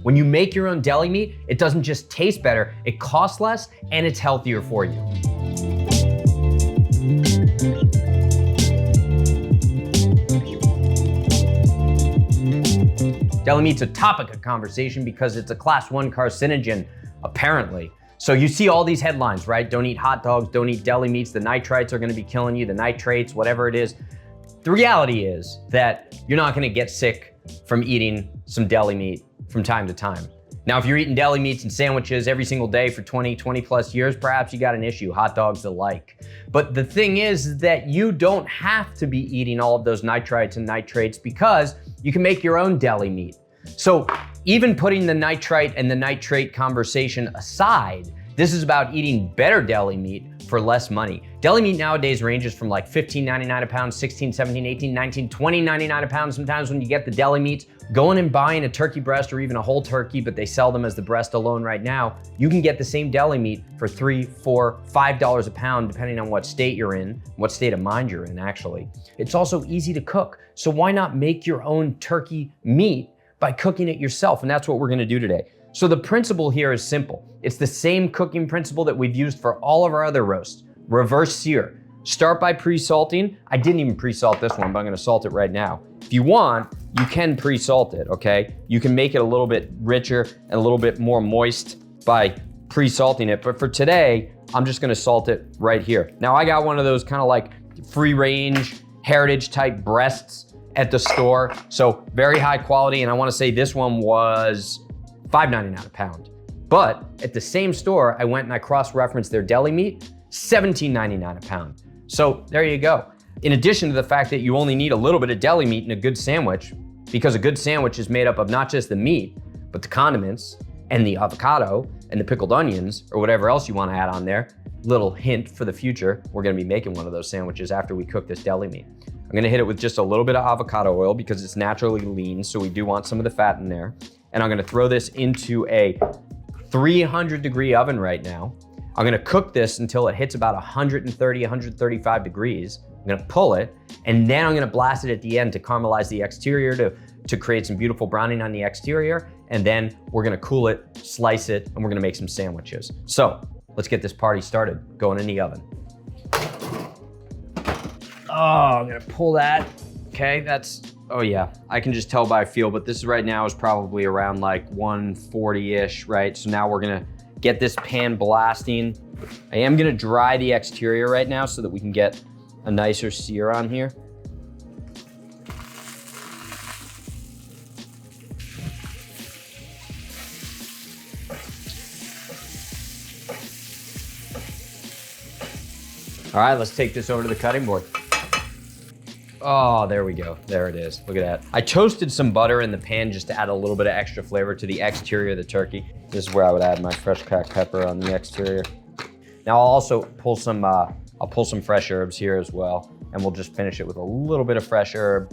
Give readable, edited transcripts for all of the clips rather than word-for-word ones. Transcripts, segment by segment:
When you make your own deli meat, it doesn't just taste better, it costs less and it's healthier for you. Deli meat's a topic of conversation because it's a class 1 carcinogen, apparently. So you see all these headlines, right? Don't eat hot dogs, don't eat deli meats, the nitrites are gonna be killing you, the nitrates, whatever it is. The reality is that you're not gonna get sick from eating some deli meat from time to time. Now, if you're eating deli meats and sandwiches every single day for 20 plus years, perhaps you got an issue, hot dogs alike. But the thing is that you don't have to be eating all of those nitrites and nitrates because you can make your own deli meat. So even putting the nitrite and the nitrate conversation aside, this is about eating better deli meat for less money. Deli meat nowadays ranges from like $15.99 a pound, $16, $17, $18, $19, $20.99 a pound. Sometimes when you get the deli meats, going and buying a turkey breast or even a whole turkey, but they sell them as the breast alone right now, you can get the same deli meat for $3, $4, $5 a pound, depending on what state you're in, what state of mind you're in, actually. It's also easy to cook. So why not make your own turkey meat by cooking it yourself? And that's what we're gonna do today. So the principle here is simple. It's the same cooking principle that we've used for all of our other roasts. Reverse sear. Start by pre-salting. I didn't even pre-salt this one, but I'm gonna salt it right now. If you want, you can pre-salt it, okay? You can make it a little bit richer and a little bit more moist by pre-salting it. But for today, I'm just gonna salt it right here. Now I got one of those kind of like free range, heritage type breasts at the store. So very high quality. And I wanna say this one was $5.99 a pound. But at the same store, I went and I cross-referenced their deli meat, $17.99 a pound. So there you go. In addition to the fact that you only need a little bit of deli meat in a good sandwich, because a good sandwich is made up of not just the meat, but the condiments and the avocado and the pickled onions or whatever else you want to add on there. Little hint for the future, we're gonna be making one of those sandwiches after we cook this deli meat. I'm gonna hit it with just a little bit of avocado oil because it's naturally lean, so we do want some of the fat in there. And I'm gonna throw this into a 300-degree oven right now. I'm gonna cook this until it hits about 130, 135 degrees. I'm gonna pull it, and then I'm gonna blast it at the end to caramelize the exterior, to create some beautiful browning on the exterior, and then we're gonna cool it, slice it, and we're gonna make some sandwiches. So let's get this party started, going in the oven. Oh, I'm gonna pull that. Okay, oh yeah, I can just tell by feel, but this right now is probably around like 140-ish, right? So now we're gonna get this pan blasting. I am gonna dry the exterior right now so that we can get a nicer sear on here. All right, let's take this over to the cutting board. Oh, there we go. There it is. Look at that. I toasted some butter in the pan just to add a little bit of extra flavor to the exterior of the turkey. This is where I would add my fresh cracked pepper on the exterior. Now I'll also pull some, I'll pull some fresh herbs here as well, and we'll just finish it with a little bit of fresh herb.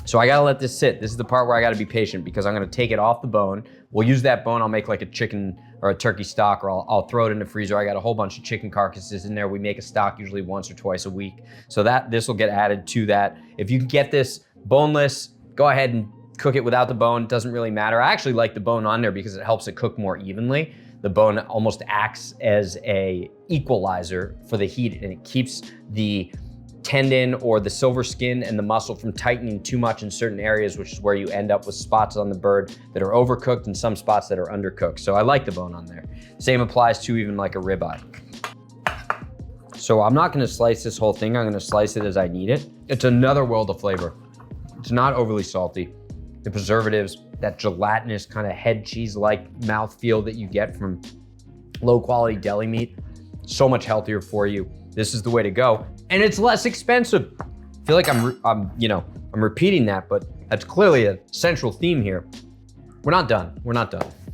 So I gotta let this sit. This is the part where I gotta be patient because I'm gonna take it off the bone. We'll use that bone, I'll make like a chicken or a turkey stock, or I'll throw it in the freezer. I got a whole bunch of chicken carcasses in there. We make a stock usually once or twice a week. So this will get added to that. If you can get this boneless, go ahead and cook it without the bone. It doesn't really matter. I actually like the bone on there because it helps it cook more evenly. The bone almost acts as a equalizer for the heat, and it keeps the tendon or the silver skin and the muscle from tightening too much in certain areas, which is where you end up with spots on the bird that are overcooked and some spots that are undercooked. So I like the bone on there. Same applies to even like a ribeye. So I'm not gonna slice this whole thing. I'm gonna slice it as I need it. It's another world of flavor. It's not overly salty. The preservatives, that gelatinous kind of head cheese-like mouthfeel that you get from low quality deli meat, so much healthier for you. This is the way to go. And it's less expensive. I feel like I'm repeating that, but that's clearly a central theme here. We're not done,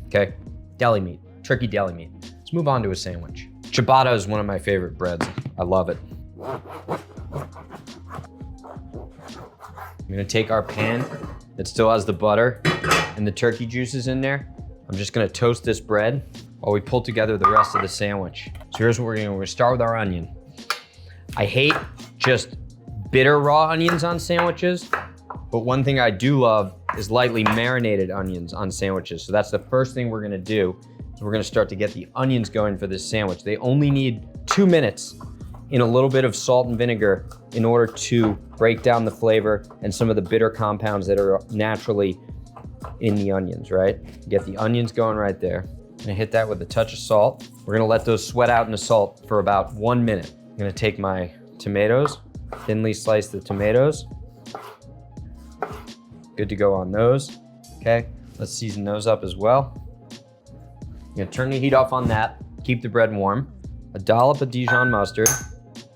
okay? Deli meat, turkey deli meat. Let's move on to a sandwich. Ciabatta is one of my favorite breads. I love it. I'm gonna take our pan that still has the butter and the turkey juices in there. I'm just gonna toast this bread while we pull together the rest of the sandwich. So here's what we're gonna start with our onion. I hate just bitter raw onions on sandwiches, but one thing I do love is lightly marinated onions on sandwiches. So that's the first thing we're gonna do. So we're gonna start to get the onions going for this sandwich. They only need 2 minutes in a little bit of salt and vinegar in order to break down the flavor and some of the bitter compounds that are naturally in the onions, right? Get the onions going right there. I'm gonna hit that with a touch of salt. We're gonna let those sweat out in the salt for about 1 minute. I'm gonna take my tomatoes, thinly slice the tomatoes. Good to go on those. Okay, let's season those up as well. I'm gonna turn the heat off on that, keep the bread warm. A dollop of Dijon mustard,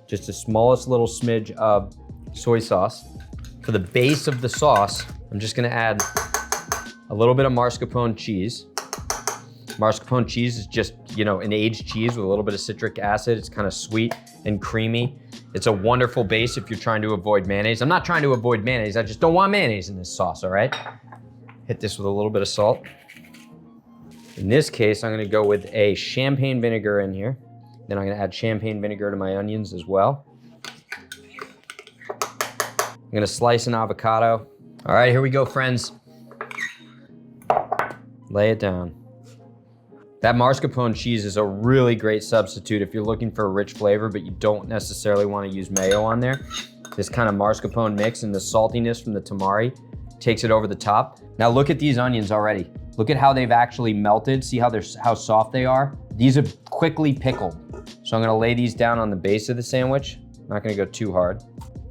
just the smallest little smidge of soy sauce. For the base of the sauce, I'm just gonna add a little bit of mascarpone cheese. Mascarpone cheese is just, you know, an aged cheese with a little bit of citric acid. It's kind of sweet and creamy. It's a wonderful base if you're trying to avoid mayonnaise. I'm not trying to avoid mayonnaise. I just don't want mayonnaise in this sauce, all right? Hit this with a little bit of salt. In this case, I'm gonna go with a champagne vinegar in here. Then I'm gonna add champagne vinegar to my onions as well. I'm gonna slice an avocado. All right, here we go, friends. Lay it down. That mascarpone cheese is a really great substitute if you're looking for a rich flavor, but you don't necessarily want to use mayo on there. This kind of mascarpone mix and the saltiness from the tamari takes it over the top. Now look at these onions already. Look at how they've actually melted. See how soft they are? These are quickly pickled. So I'm gonna lay these down on the base of the sandwich. Not gonna go too hard.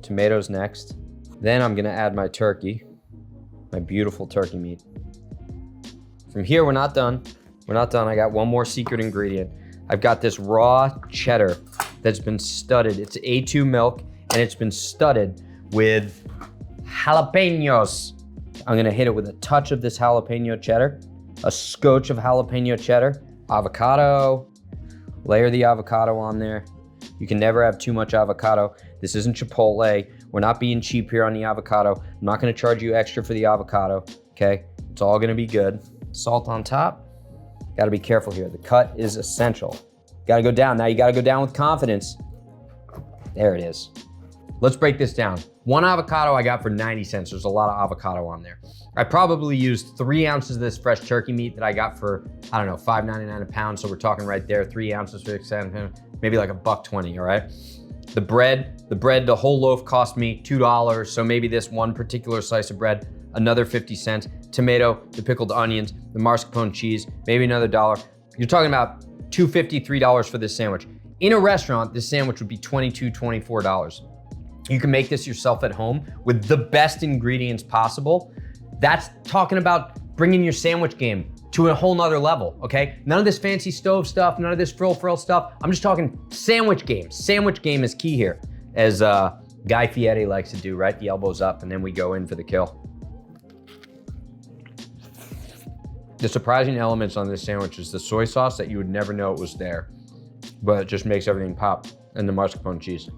Tomatoes next. Then I'm gonna add my turkey, my beautiful turkey meat. From here, we're not done. We're not done. I got one more secret ingredient. I've got this raw cheddar that's been studded. It's A2 milk, and it's been studded with jalapeños. I'm gonna hit it with a touch of this jalapeno cheddar, a scotch of jalapeno cheddar, avocado, layer the avocado on there. You can never have too much avocado. This isn't Chipotle. We're not being cheap here on the avocado. I'm not gonna charge you extra for the avocado, okay? It's all gonna be good. Salt on top. Gotta be careful here. The cut is essential. Gotta go down. Now you gotta go down with confidence. There it is. Let's break this down. One avocado I got for 90 cents. There's a lot of avocado on there. I probably used 3 ounces of this fresh turkey meat that I got for, I don't know, $5.99 a pound. So we're talking right there, 3 ounces for maybe like $1.20, all right? The bread, the whole loaf cost me $2. So maybe this one particular slice of bread, another 50 cents. Tomato, the pickled onions, the mascarpone cheese, maybe another $1. You're talking about $2.50, $3 for this sandwich. In a restaurant, this sandwich would be $22, $24. You can make this yourself at home with the best ingredients possible. That's talking about bringing your sandwich game to a whole nother level, okay? None of this fancy stove stuff, none of this frill stuff. I'm just talking sandwich game. Sandwich game is key here, as Guy Fieri likes to do, right? The elbows up, and then we go in for the kill. The surprising elements on this sandwich is the soy sauce that you would never know it was there, but it just makes everything pop, and the mascarpone cheese.